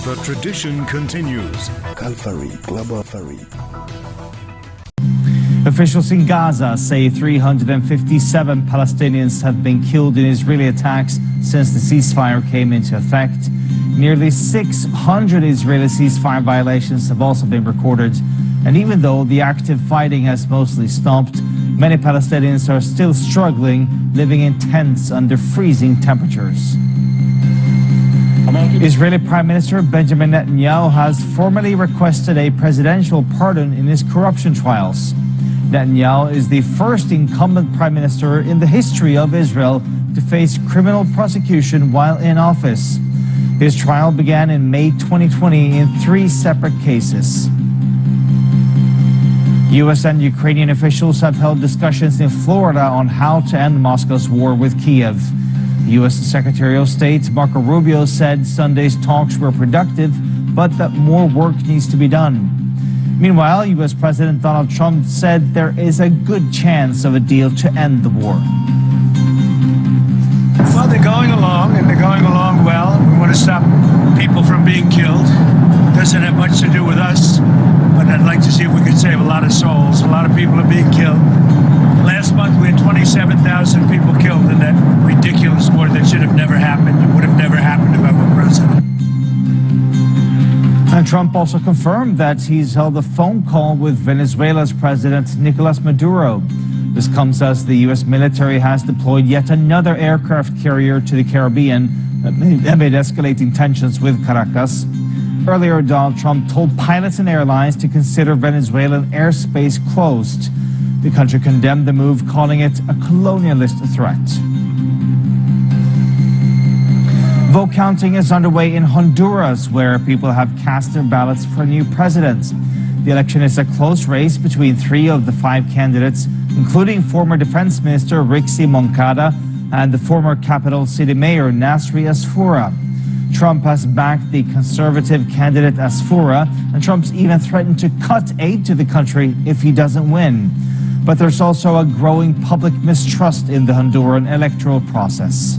The tradition continues. Calvary Global Ferry. Officials in Gaza say 357 Palestinians have been killed in Israeli attacks since the ceasefire came into effect. Nearly 600 Israeli ceasefire violations have also been recorded. And even though the active fighting has mostly stopped, many Palestinians are still struggling, living in tents under freezing temperatures. Israeli Prime Minister Benjamin Netanyahu has formally requested a presidential pardon in his corruption trials. Netanyahu is the first incumbent prime minister in the history of Israel to face criminal prosecution while in office. His trial began in May 2020 in 3 separate cases. U.S. and Ukrainian officials have held discussions in Florida on how to end Moscow's war with Kiev. U.S. Secretary of State Marco Rubio said Sunday's talks were productive, but that more work needs to be done. Meanwhile, U.S. President Donald Trump said there is a good chance of a deal to end the war. Well, they're going along, and they're going along well. We want to stop people from being killed. It doesn't have much to do with us, but I'd like to see if we could save a lot of souls. A lot of people are being killed. Last month, we had 27,000 people killed in that ridiculous war that should have never happened. It would have never happened if I were president. And Trump also confirmed that he's held a phone call with Venezuela's President Nicolas Maduro. This comes as the U.S. military has deployed yet another aircraft carrier to the Caribbean amid escalating tensions with Caracas. Earlier, Donald Trump told pilots and airlines to consider Venezuelan airspace closed. The country condemned the move, calling it a colonialist threat. Vote counting is underway in Honduras, where people have cast their ballots for a new president. The election is a close race between 3 of the 5 candidates, including former Defense Minister Rixi Moncada and the former capital city mayor Nasri Asfoura. Trump has backed the conservative candidate Asfoura, and Trump's even threatened to cut aid to the country if he doesn't win. But there's also a growing public mistrust in the Honduran electoral process.